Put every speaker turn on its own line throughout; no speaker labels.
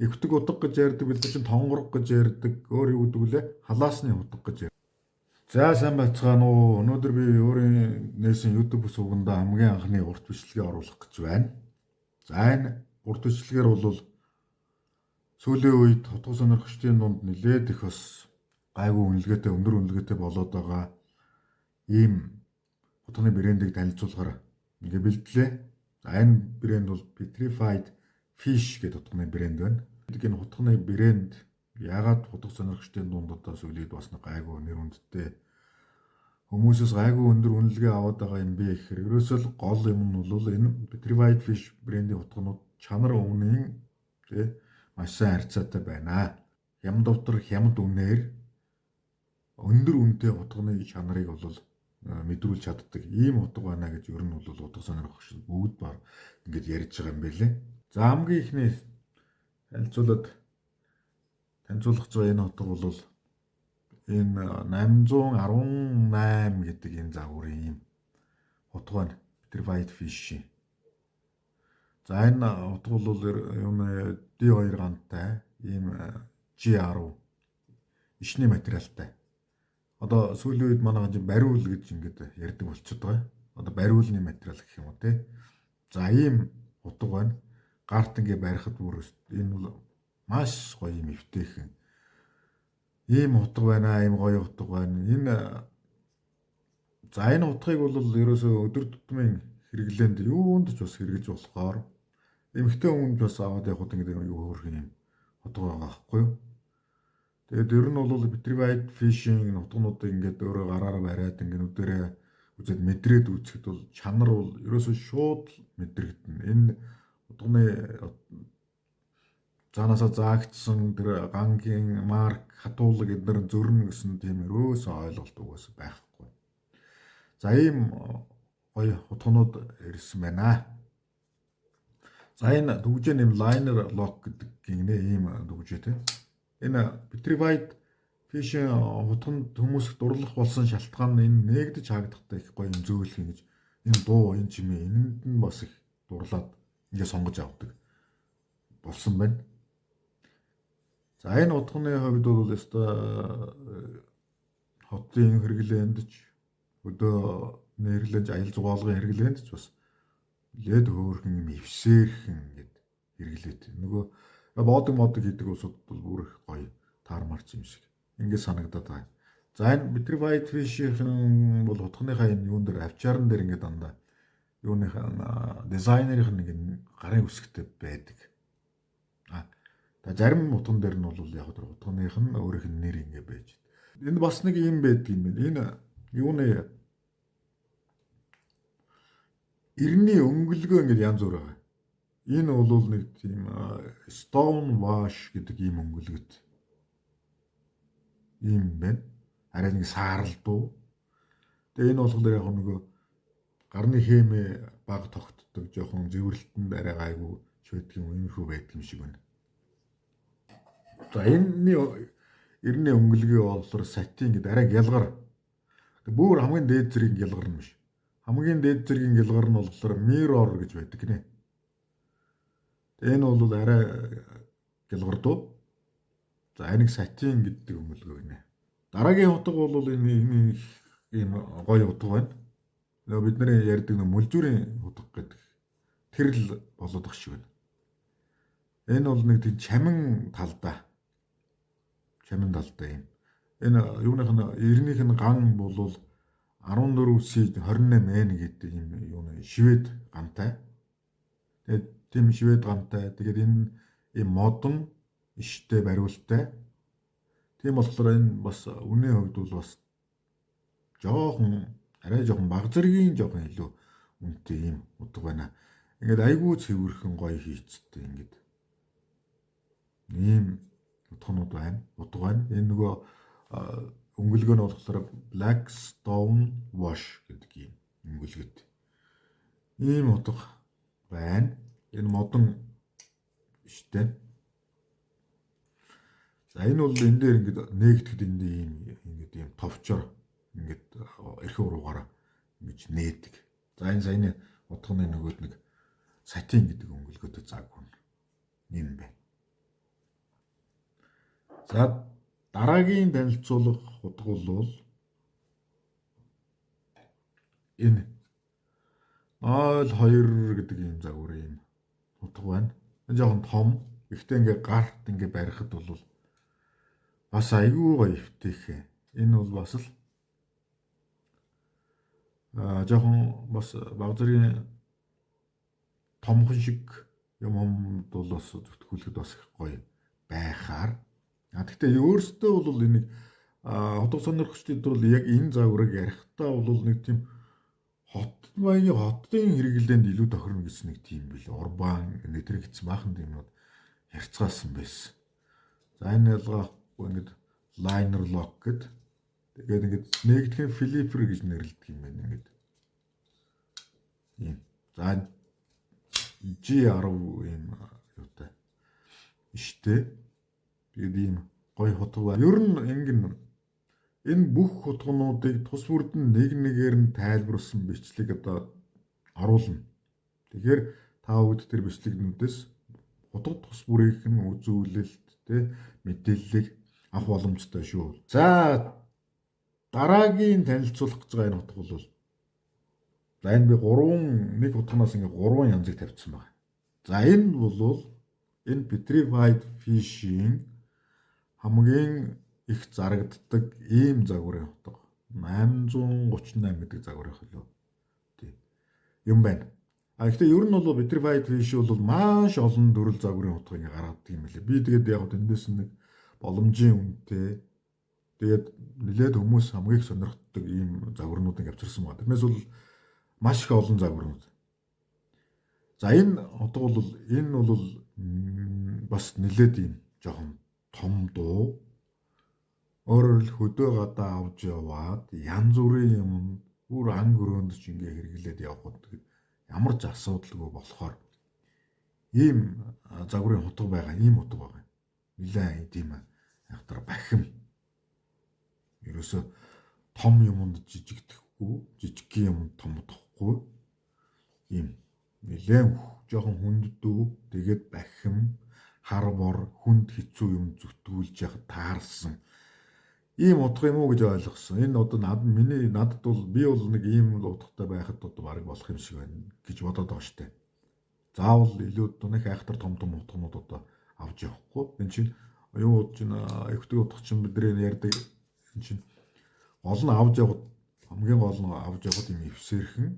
эвтэг утга гэж ярьдаг, бид чинь тонгорог гэж ярьдаг, өөр юу гэдэг лээ? Халаасны утга гэж ярьдаг. За сайн байцгаана уу. Өнөөдөр би өөрийн нээсэн YouTube сувганда хамгийн анхны урт бичлэгээ оруулах гэж байна. За энэ урт бичлэгээр бол сүүлийн үед утга сонирхчдын дунд нэлээд их бас гайгүй үнэлгээтэй, өндөр үнэлгээтэй болоод байгаа ийм утганы брэндийг танилцуулахаар ингээ бэлдлээ. За энэ брэнд бол Petrified Fish гэдэг утганы брэнд байна. Энэ утганы брэнд яагаад утга сонирхчдын дунд одоо сүүлийн үед бас гайгүй нэр хүндтэй хүмүүсээс гайгүй өндөр үнэлгээ аваад байгаа юм бэ гэхээр ерөөсөө л гол юм нь бол энэ Petrified Fish брендийн утганууд чанар үнийн маш сайн харьцаатай байна. Хямд дотор хямд үнээр өндөр үнэтэй утганы чанарыг бол мэдрүүлж чаддаг ийм утга байна гэж ер нь бол утга сонирхогч бүгд баг ингэж ярьж байгаа юм байлээ. За хамгийн ихний танилцуулах байгаа энэ утга бол энэ 818 гэдэг энэ загварын ийм утга байна. Petrified Fish. За энэ утга бол юм D2 гантай ийм G10 ишний материалтай. Одоо сүүлийн үед манай бариул гэж ингээд ярьдаг болчиход байгаа. Одоо бариулны материал гэх юм уу те. За ийм утга байна. Гарт ингээ барихад бүр энэ бол маш гоё юм эвтэйхэн. Ийм утга байна, ийм гоё утга байна. Энэ утгыг бол ерөөсөө өдөр тутмын хэрэглээнд юунд ч бас хэрэгж болохоор эмэгтэй хүн бас аваад явахад ингээ юу хөөрх юм утга байгаа байхгүй юу? Тэгээд ер нь бол Petrified Fish-ийн утгануудыг ингээд өөрөө гараараа бариад ингээд нүдэрээ үзээд мэдрээд үзэхэд бол чанар бол ерөөсөө шууд мэдрэгдэнэ. Энэ утганы заанасаа заагдсан тэр гангийн марк, хатуулга эдгээр зөрнө гэсэн тийм ерөөсөө ойлголт угаас байхгүй. За ийм гоё утганууд ирсэн байна. За энэ дүгжээ нэм liner lock гэдэг гинэ ийм дүгжээ те. Энэ Petrified Fish утганд хүмүүс дурлах болсон шалтгаан нь энэ нэгдэж хаагдахтай их гоё юм зөөлөх юм гэж энэ дуу энэ чимээ энэнд нь бас их дурлаад ингээ сонгож авдаг болсон байна. За энэ утганы хувьд бол хотын хэрэглээнд ч өдөө нэрлэж аял зугаалгын хэрэглээнд ч бас лед хөөрхөн юм ивсээрхэн гэд хэрэглээд нөгөө мод хийдэг усуд бол бүр их гоё таармарч юм шиг ингэ санагдаад байна. За энэ Petrified Fish-ийн бол утганыхаа энэ юун дээр авчаарн дээр ингэ дандаа юуныхаа дизайнерын нэг гарын үсгтэй байдаг. Зарим утган дээр нь бол яг утганых нь өөрийнх нь нэр ингэ байж. Энэ бас нэг юм байдаг юм байна. Энэ юуны иргэний өнгөлгөө ингэ янз бүр байгаа. Энэ бол нэг тийм stone wash гэдэг ийм өнгөлгөт ийм байна. Арай нэг сааралдуу. Тэгээ энэ болохоор яг нөгөө гарны хэмээ баг тогтдог, жоохон зэвэрлэлтэнд арай гайгүй ч байдаг юм, иймэрхүү байдаг юм шиг байна. За энэний иргэний өнгөлгөө болохоор сатин гэдэг арай гялгар. Бүр хамгийн дээд зэргийн гялгар нь биш. Хамгийн дээд зэргийн гялгар нь болохоор mirror гэж байдаг гинэ. Энэ бол арай гялгардуу. За энийг сатин гэдэг өнгөлгөө гинэ. Дараагийн утга бол энэ ийм гоё утга байна. Нөгөө бидний ярьдаг мөлжүүрийн утга гэдэг тэр л болоод их шиг байна. Энэ бол нэг тийм чамин талдаа юм. Энэ юуных нь эрнийх нь ган бол 14C28N гэдэг юм юуны швед гантай. Тэгээд тийм швед гантай. Тэгээд энэ ийм модон иштэй бариултай. Тийм болохоор энэ бас үнийн хувьд бол бас арай жоохон баг зэргийн жоохон илүү үнэтэй ийм утга байна. Ингээд айгүй цэвэрхэн гоё хийцтэй ингээд ийм утганууд байна. Энэ нөгөө өнгөлгөө нь болохоор Black Stone Wash гэдэг ийм өнгөлгөт. Ийм утга байна. Энэ модон иштэй. За энэ бол энэ дээр ингээд нээгдэхэд ингээд ийм товчор ингээд эрхэн уруугаараа ингэж нээдэг. За энэ саяны утганы нөгөөд нэг сатин гэдэг өнгөлгөөтэй заг хүн юм байна. За дараагийн танилцуулах утга бол энэ 02 гэдэг ийм загварын утга байна. Энэ жоохон том. Гэхдээ ингээ гарт ингээ барихад бол бас айгүй гоё эвтэйхээ. Энэ бол бас л жоохон бас баг зэргийн томхон шиг юмд бол бас зүтгүүлэхэд бас их гоё байхаар. Гэхдээ өөрөөсөө бол энийг хотго сонирхчдод бол яг энэ загварыг ярихдаа бол нэг тийм хотын хэрэглээнд илүү тохирно гэсэн нэг тийм бил. Урбан нэтрэг гэсэн баахан юмнууд ярьцгаасан байсан. За энэ ялгаахгүй ингээд liner lock гэдэг. Тэгээд ингээд нэгдхэн flipper гэж нэрлэдэг юм байна ингээд. Ийм. За G10 ийм юутай. Иштэй. Тэгээд ийм гоё хутга. Ер нь ингэн энэ бүх хутгнуудыг тус бүрдэн нэг нэгээр нь тайлбарлсан бичлэг одоо оруулна. Тэгэхээр та бүгд тэр бичлэгнүүдээс хутга тус бүрийнх нь үзүүлэлт тэ мэдээллийг авах боломжтой шүү. За дараагийн танилцуулах гэж байгаа энэ хутга бол за энэ би нэг хутгнаас ингээ 3 янзыг тавьчихсан байна. За энэ бол энэ petrified fish-ийн хамгийн их зарагддаг ийм загварын хутга 838 гэдэг загварын хөлөө юм байна. Гэхдээ ер нь бол petrified fish бол маш олон төрөл загварын хутга ингээ гаргадаг юм билээ. Би тэгээд яг тэндээс нэг боломжийн үнэтэй тэгээд нэлээд хүмүүс хамгийн их сонирхдаг ийм загварнуудыг авчирсан байна. Тэрнээс бол маш их олон загварнууд. За энэ хутга бол энэ бол бас нэлээд ийм жоохон том дуу. Өөрөөр хэл хөдөө гадаа авч яваад янз бүрийн юм бүр ан гөрөөнд ч ингээ хэрэглээд явхад ямар ч асуудалгүй болохоор ийм загварын хутга байгаа, ийм хутга байгаа. Нилээн тийм айхтар бахим. Ерөөсө том юмд жижигдэхгүй, жижигхэн юмд томдохгүй. Ийм нилээн жоохон хүнддүү, тэгээд бахим, хар бор, хүнд хэцүү юм зүтгүүлж яхад таарсан. Ийм утга юм уу гэж ойлгосон. Энэ одоо надад бол би бол нэг ийм утгатай байхад одоо бараг болох юм шиг байна гэж бодоод байгаа штэ. Заавал илүү тунах айхтар том утгнууд одоо авч явахгүй. Энэ чинь юу чинь ихтэй утга чинь бидний ярьдаг энэ чинь гол нь авч явах хамгийн гол нь авч явах юм эвсэрхэн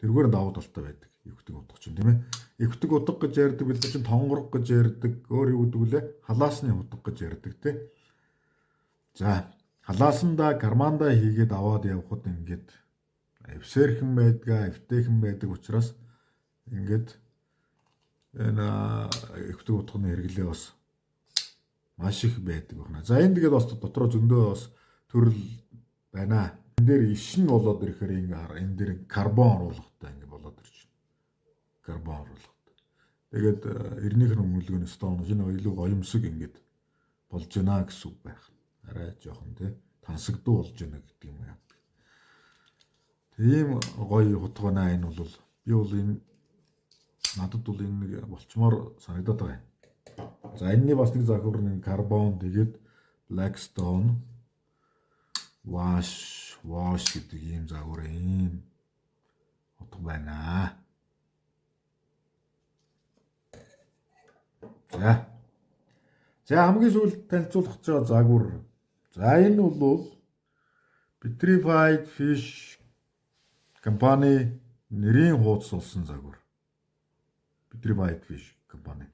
тэргээр давуу талтай байдаг. Ихтэй утга чинь тийм ээ. Ихтэй утга гэж ярьдаг бид чинь тонгорох гэж ярьдаг. Өөр юу гэдэг вүлээ? Халаасны утга гэж ярьдаг тийм. За халаасандаа кармандаа хийгээд аваад явхад ингээд эвсэрхэн байдгаа, эвтэйхэн байдаг учраас ингээд энэ ихтэй утганы хэрэглээ бас маш их байдаг байна. За энэ тэгээд бас дотроо зөндөө бас төрөл байна. Энэ дээр иш нь болоод ирэхээр энэ дээр карбон оруулгатай ингэ болоод ирж байна. Карбон оруулгатай. Тэгээд эрнийх нь өмөлгөн стон энэ илүү гоёмсог ингээд болж байна гэсэн үг байх. Арай жоохон тий тансагдуу болж байна гэдэг юм яа. Тийм гоё хутга наа энэ бол би бол энэ надад бол энэ нэг болчмоор санагдаад байгаа юм. За энэний бас нэг загвар нэг карбон тэгээд blackstone wash гэдэг ийм загвар ийм хутга байна. За хамгийн сүүлд танилцуулах гэж байгаа загвар. За энэ бол Petrified Fish компани нэрийн хуудас болсон загвар. Petrified Fish компани.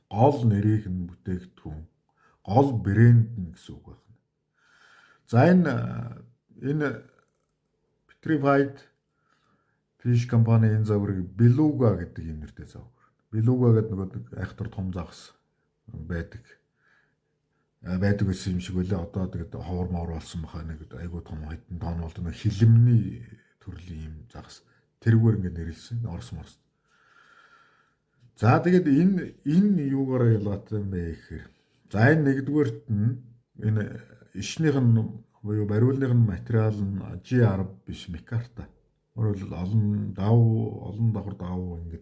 Гол нэрийнх нь бүтээгдэхүүн, гол брэнд нь гэсэн үг байна. За энэ Petrified Fish компани энэ загварыг Beluga гэдэг юм нэртэй загвар. Beluga гэдэг нэг айхтар том загас байдаг гэсэн юм шиг үлээ. Одоо тэгээд ховор мовор болсон баха нэг айгуу том хэдэн тонн болд нэг хилэмний төрлийн юм загас. Тэрүүгээр ингэ нэрлсэн Орос морс. За тэгээд энэ юугаараа ялгаатай юм бэ гэхээр за энэ нэгдүгээрт нь энэ ишнийх нь буюу бариулных нь материал нь G10 биш микарта. Өөрөөр олон давхар давуу ингэ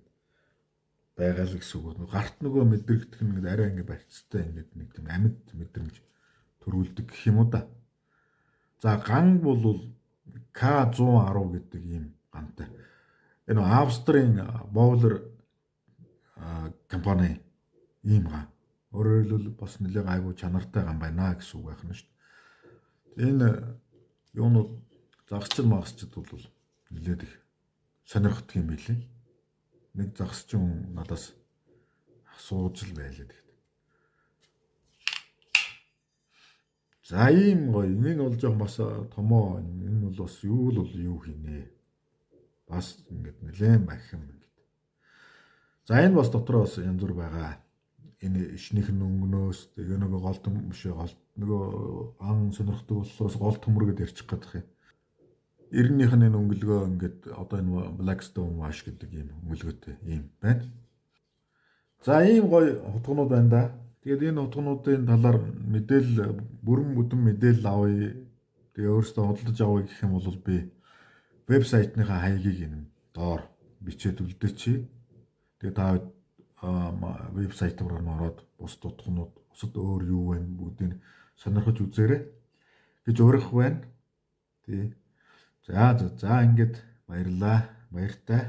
байгаа л гэсэн үг. Гарт нөгөө мэдрэгдэх нь ингээд арай ингээд барьцтай ингээд нэг тийм амьд мэдрэмж төрүүлдэг гэх юм уу да. За ган бол К110 гэдэг ийм гантай. Энэ Австрийн Bowler компани ийм ган. Өөрөөр хэлбэл бас нэлээд айгүй чанартай ган байна гэсэн үг байх нь шүү дээ. Энэ юунууд загасчил магасчид бол нэлээд их сонирхдаг юм билээ. Нэг загасчин надаас асууж л байлаа гэхдээ. За ийм гоё. Энэ бол жоох бас томоо. Энэ бол бас юу хийнэ. Бас ингэж нэлээд бахим ингэж. За энэ бас дотроо бас янз бүр байгаа. Энэ ишнийх нь өнгнөөс тэгээ нөгөө голдом биш нөгөө ан сонирхдаг болохоос гол төмөргөд ярьчих гэдэг юм. 90-ийнх нь энэ өнгөлгөө ингээд одоо энэ Blackstone Wash гэдэг ийм өнгөлгөөтэй ийм байна. За ийм гоё хутгнууд байна да. Тэгээд энэ хутгнуудын талаар мэдээлэл бүрэн бүдэн мэдээлэл авъя. Тэгээ өөрөөсөө худалдаж авъя гэх юм бол би вебсайтныхаа хаягийг энэ доор бичээд үлдээчихье. Тэгээ та вебсайт руу ороод бус тутгнууд бусад өөр юу вэ бүгдийг сонирхож үзээрэй гэж урих байна. Тий. За ингээд баярлаа. Баяртай.